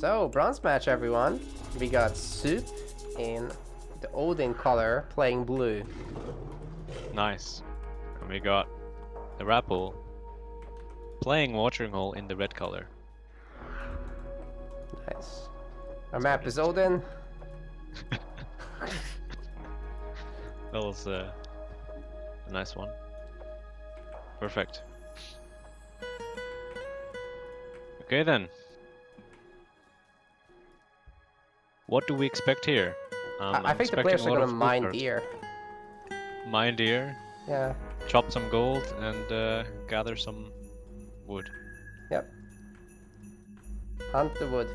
So, bronze match, everyone. We got Suppe in the Odin color playing blue. Nice. And we got the Rapl playing Watering Hole in the red color. Nice. Our map is Odin. That was a nice one. Perfect. Okay then. What do we expect here? I think the players are gonna mine deer. Mine deer, Yeah. chop some gold, and gather some wood. Yep. Hunt the wood.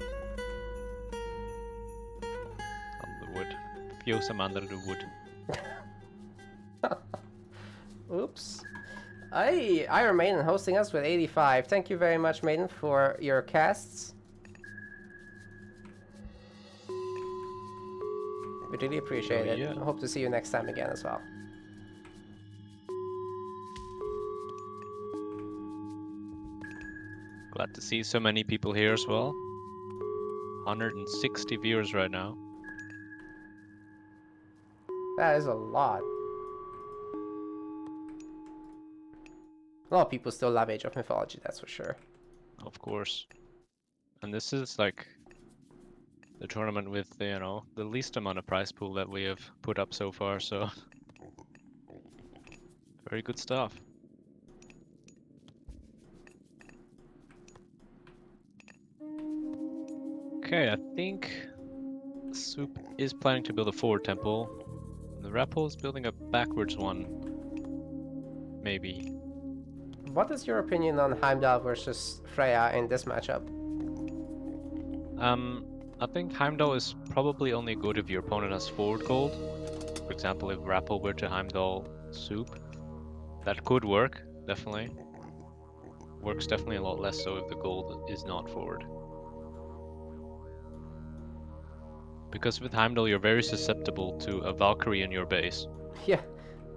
On the wood. Feel some under the wood. Oops. Iron Maiden hosting us with 85. Thank you very much, Maiden, for your casts. We really appreciate it. Yeah. I hope to see you next time again as well. Glad to see so many people here as well. 160 viewers right now. That is a lot. A lot of people still love Age of Mythology, that's for sure. Of course. And this is like the tournament with, you know, the least amount of prize pool that we have put up so far, so very good stuff. Okay, I think Suppe is planning to build a forward temple. The Rapl is building a backwards one. Maybe. What is your opinion on Heimdall versus Freya in this matchup? I think Heimdall is probably only good if your opponent has forward gold. For example, if Rapl were to Heimdall Suppe, that could work, definitely. Works definitely a lot less so if the gold is not forward. Because with Heimdall you're very susceptible to a Valkyrie in your base. Yeah,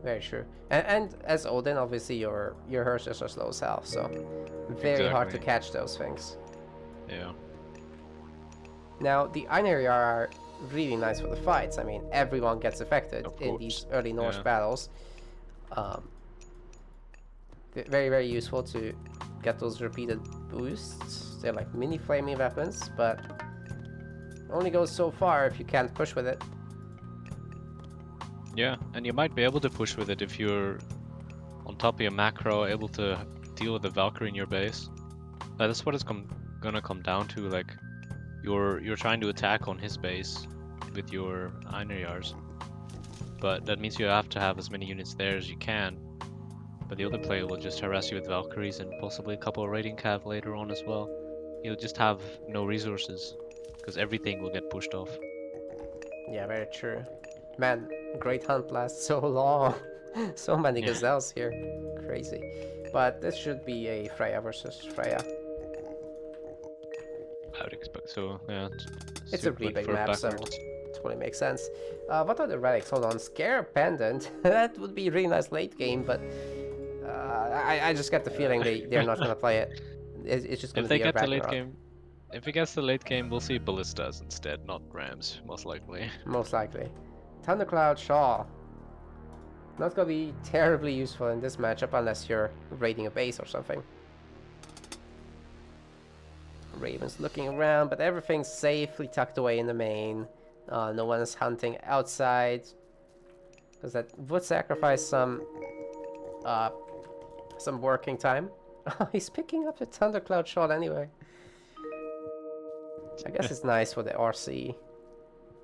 very true. And as Odin, obviously your Hersers are slow as hell, so very hard to Exactly. catch those things. Yeah. Now, the Einherjar are really nice for the fights. I mean, everyone gets affected in these early Norse battles. Very, very useful to get those repeated boosts. They're like mini flaming weapons, but only goes so far if you can't push with it. Yeah, and you might be able to push with it if you're on top of your macro, able to deal with the Valkyrie in your base. That's what it's gonna come down to, like you're trying to attack on his base with your Einherjars. But that means you have to have as many units there as you can. But the other player will just harass you with Valkyries and possibly a couple of raiding cav later on as well. You'll just have no resources, because everything will get pushed off. Yeah, very true. Man, Great Hunt lasts so long. So many gazelles here. Crazy. But this should be a Freya versus Freya. I would expect so, yeah. It's a really big map, so it totally makes sense. What are the relics? Hold on, Scare Pendant. That would be really nice late game, but I just get the feeling they're not gonna play it. It's just gonna be a Ragnarok. If it gets to late game, we'll see ballistas instead, not rams, most likely. Most likely. Thundercloud Shaw. Not gonna be terribly useful in this matchup unless you're raiding a base or something. Raven's looking around, but everything's safely tucked away in the main. No one is hunting outside, because that would sacrifice some working time. He's picking up the Thundercloud shot anyway. I guess it's nice for the RC.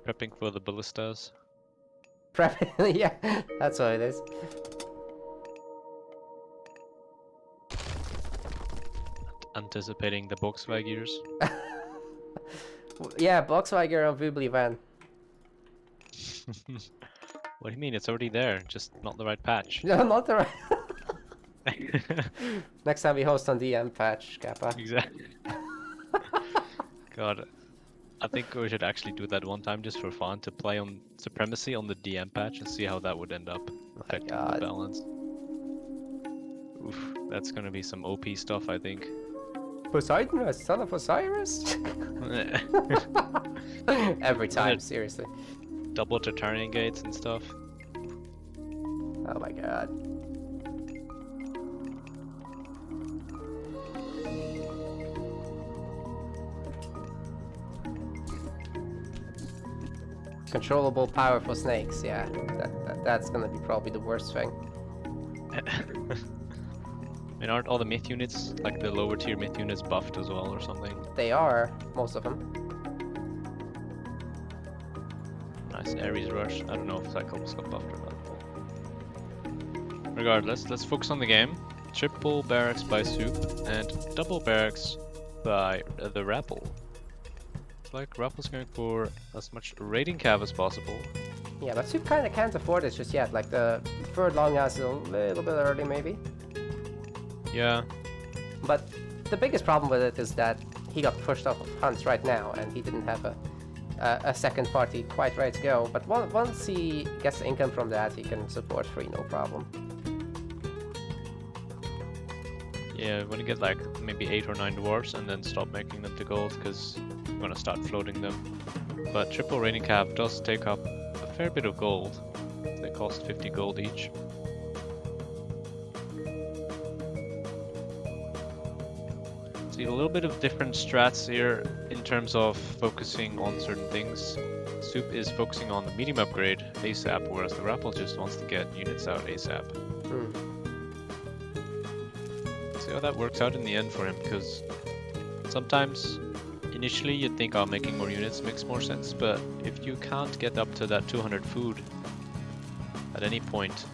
Prepping for the ballistas. Prepping, yeah, that's what it is. Anticipating the Boxwagers. Yeah, Boxwager on Vubli Van. What do you mean? It's already there, just not the right patch. No, not the right. Next time we host on DM patch, Kappa. Exactly. God, I think we should actually do that one time just for fun, to play on Supremacy on the DM patch and see how that would end up affecting the balance. Oof, that's gonna be some OP stuff, I think. Poseidon, a son of Osiris? Every time, seriously. Double to turning gates and stuff. Oh my god. Controllable, powerful snakes, yeah. That's gonna be probably the worst thing. And aren't all the myth units, like the lower tier myth units, buffed as well or something? They are, most of them. Nice Ares rush. I don't know if Cyclops got buffed or not. Regardless, let's focus on the game. Triple barracks by Suppe and double barracks by the Rapl. It's like Rapl's going for as much raiding cav as possible. Yeah, but Suppe kind of can't afford it just yet. Like the third longhouse is a little bit early, maybe. Yeah. But the biggest problem with it is that he got pushed off of hunts right now, and he didn't have a second party quite ready to go. But once he gets the income from that, he can support 3 no problem. Yeah, when you get like maybe 8 or 9 dwarves and then stop making them to gold because you're gonna start floating them. But triple raiding cav does take up a fair bit of gold. They cost 50 gold each. See a little bit of different strats here in terms of focusing on certain things. Suppe is focusing on the medium upgrade ASAP, whereas the Rapl just wants to get units out ASAP. See how that works out in the end for him, because sometimes initially you'd think, oh, making more units makes more sense, but if you can't get up to that 200 food at any point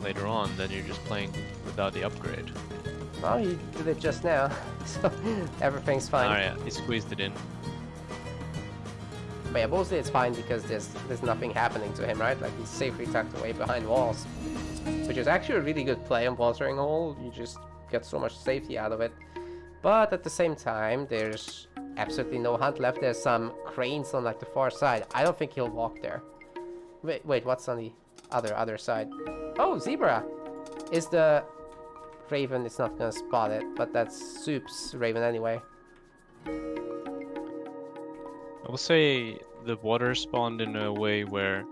later on, then you're just playing without the upgrade. Well, he did it just now, so everything's fine. Oh yeah, he squeezed it in. But yeah, mostly it's fine because there's nothing happening to him, right? Like, he's safely tucked away behind walls, which is actually a really good play on Watering Hole. You just get so much safety out of it. But at the same time, there's absolutely no hunt left. There's some cranes on like the far side. I don't think he'll walk there. Wait, what's on the other side? Oh, zebra! Is the Raven is not gonna spot it, but that's Suppe's Raven anyway. I will say the water spawned in a way where,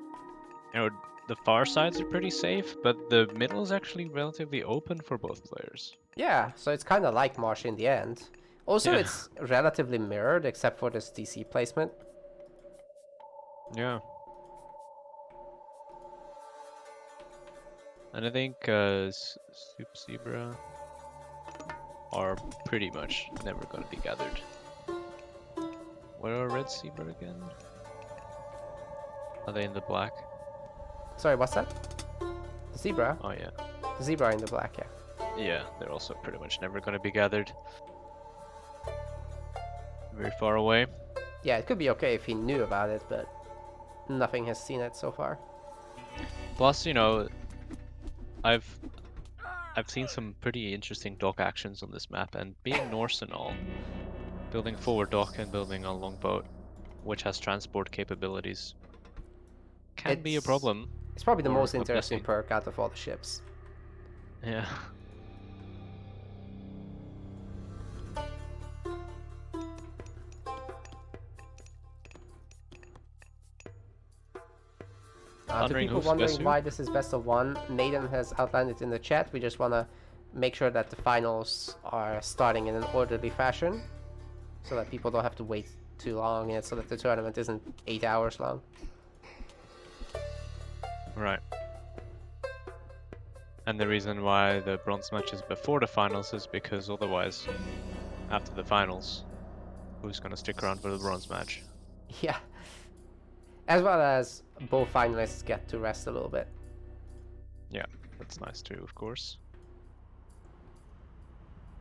you know, the far sides are pretty safe, but the middle is actually relatively open for both players. Yeah, so it's kind of like Marsh in the end. Also, Yeah. it's relatively mirrored, except for this DC placement. Yeah. And I think Suppe Zebra are pretty much never going to be gathered. What are red zebra again? Are they in the black? Sorry, what's that? The zebra? Oh yeah. The zebra in the black, yeah. Yeah, they're also pretty much never going to be gathered. Very far away. Yeah, it could be okay if he knew about it, but nothing has seen it so far. Plus, you know, I've seen some pretty interesting dock actions on this map, and being Norse and all, building forward dock and building a longboat, which has transport capabilities, can be a problem. It's probably the or most a interesting blessing. perk out of all the ships. Yeah. To Wondering people who's wondering best why this is best of one, Nathan has outlined it in the chat. We just want to make sure that the finals are starting in an orderly fashion, so that people don't have to wait too long, and so that the tournament isn't 8 hours long. Right. And the reason why the bronze match is before the finals is because otherwise, after the finals, who's gonna stick around for the bronze match? Yeah. As well as both finalists get to rest a little bit. Yeah, that's nice too, of course.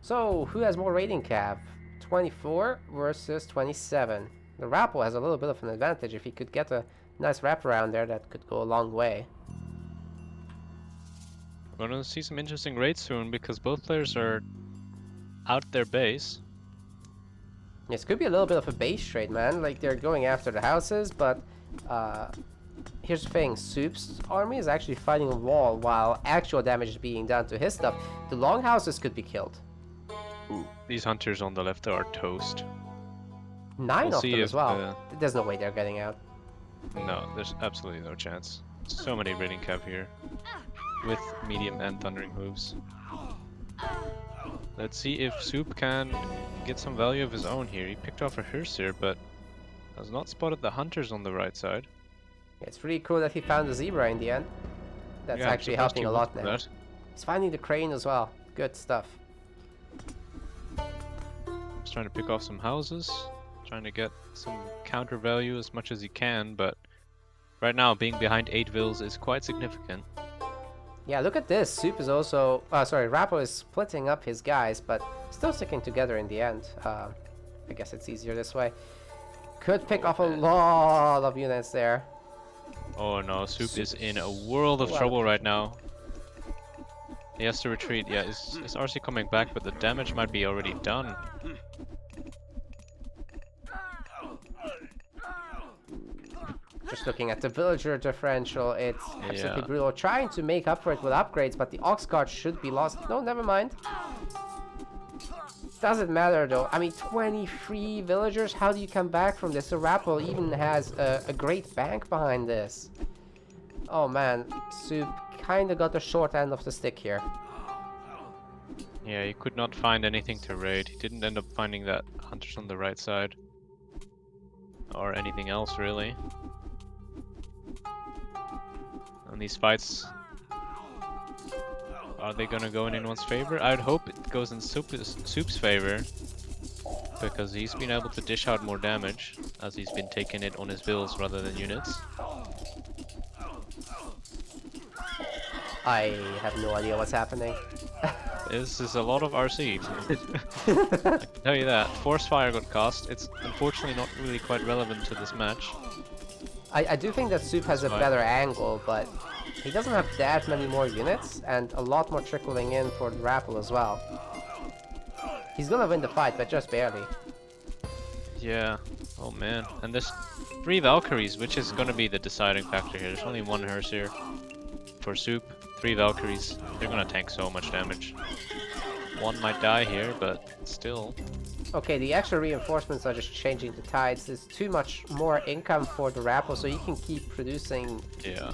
So, who has more rating cav? 24 versus 27. The Rapl has a little bit of an advantage. If he could get a nice wraparound there, that could go a long way. We're gonna see some interesting raids soon because both players are out their base. This could be a little bit of a base trade, man. Like, they're going after the houses, but here's the thing. Suppe's army is actually fighting a wall while actual damage is being done to his stuff. The longhouses could be killed. Ooh, these hunters on the left are toast. 9 We'll of see them if as well. There's no way they're getting out. no, there's absolutely no chance. So many raiding cav here with medium and thundering hooves. Let's see if Soup can get some value of his own here. He picked off a Herseer, but has not spotted the hunters on the right side. It's really cool that he found the zebra in the end. That's Yeah, I'm actually surprised helping he a went lot for now. that. He's finding the crane as well. Good stuff. He's trying to pick off some houses, trying to get some counter value as much as he can, but right now being behind 8 vills is quite significant. Yeah, look at this. Soup is also... Rapl is splitting up his guys, but still sticking together in the end. I guess it's easier this way. Could pick off a lot of units there. Oh no, Soup is in a world of trouble right now. He has to retreat. Yeah, is RC coming back, but the damage might be already done. Just looking at the villager differential, it's absolutely brutal. Trying to make up for it with upgrades, but the Ox Guard should be lost. No, never mind. Doesn't matter though. I mean, 23 villagers. How do you come back from this? So Rapl even has a great bank behind this. Oh man, Soup kind of got the short end of the stick here. Yeah, he could not find anything to raid. He didn't end up finding that hunters on the right side. Or anything else, really. And these fights... Are they gonna go in anyone's favor? I'd hope it goes in Soup's favor. Because he's been able to dish out more damage, as he's been taking it on his bills rather than units. I have no idea what's happening. This is a lot of RC. I can tell you that. Force Fire got cast. It's unfortunately not really quite relevant to this match. I do think that Soup has a better angle, but he doesn't have that many more units, and a lot more trickling in for the Rapl as well. He's gonna win the fight, but just barely. Yeah. Oh man. And there's 3 Valkyries, which is gonna be the deciding factor here. There's only 1 Herseer for Soup. 3 Valkyries. They're gonna tank so much damage. 1 might die here, but still. Okay, the extra reinforcements are just changing the tides. There's too much more income for the Rapl, so he can keep producing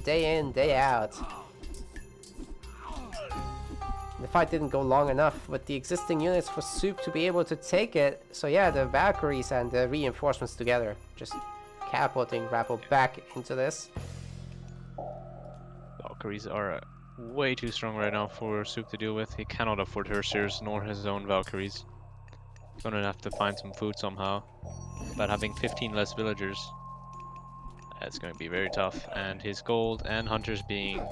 day in, day out. The fight didn't go long enough with the existing units for Soup to be able to take it. So yeah, the Valkyries and the reinforcements together just catapulting Rapl back into this. Valkyries are way too strong right now for Soup to deal with. He cannot afford Herseers nor his own Valkyries. He's gonna have to find some food somehow. But having 15 less villagers, that's gonna be very tough. And his gold and hunters being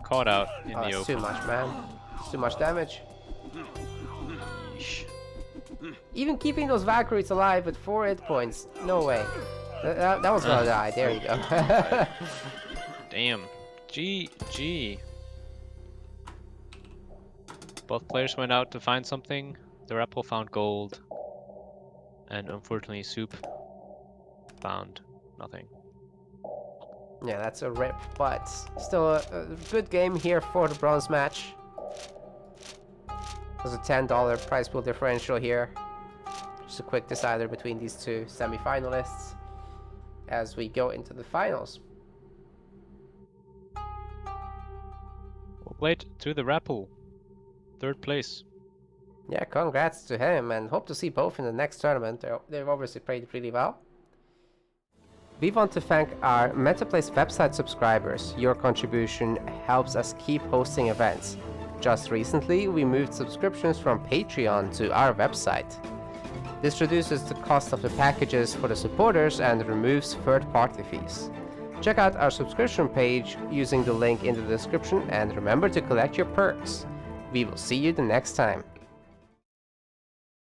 caught out in the open. It's too much, man. It's too much damage. Yeesh. Even keeping those Valkyries alive with 4 hit points, no way. That was gonna die. There you go. Damn. GG. Both players went out to find something. The Rapl found gold. And unfortunately Soup found nothing. Yeah, that's a rip, but still a good game here for the bronze match. There's a $10 prize pool differential here. Just a quick decider between these two semi-finalists as we go into the finals. Well played to the Rapl. 3rd place. Yeah, congrats to him, and hope to see both in the next tournament. They've obviously played really well. We want to thank our Metaplace website subscribers. Your contribution helps us keep hosting events. Just recently, we moved subscriptions from Patreon to our website. This reduces the cost of the packages for the supporters and removes third-party fees. Check out our subscription page using the link in the description, and remember to collect your perks. We will see you the next time.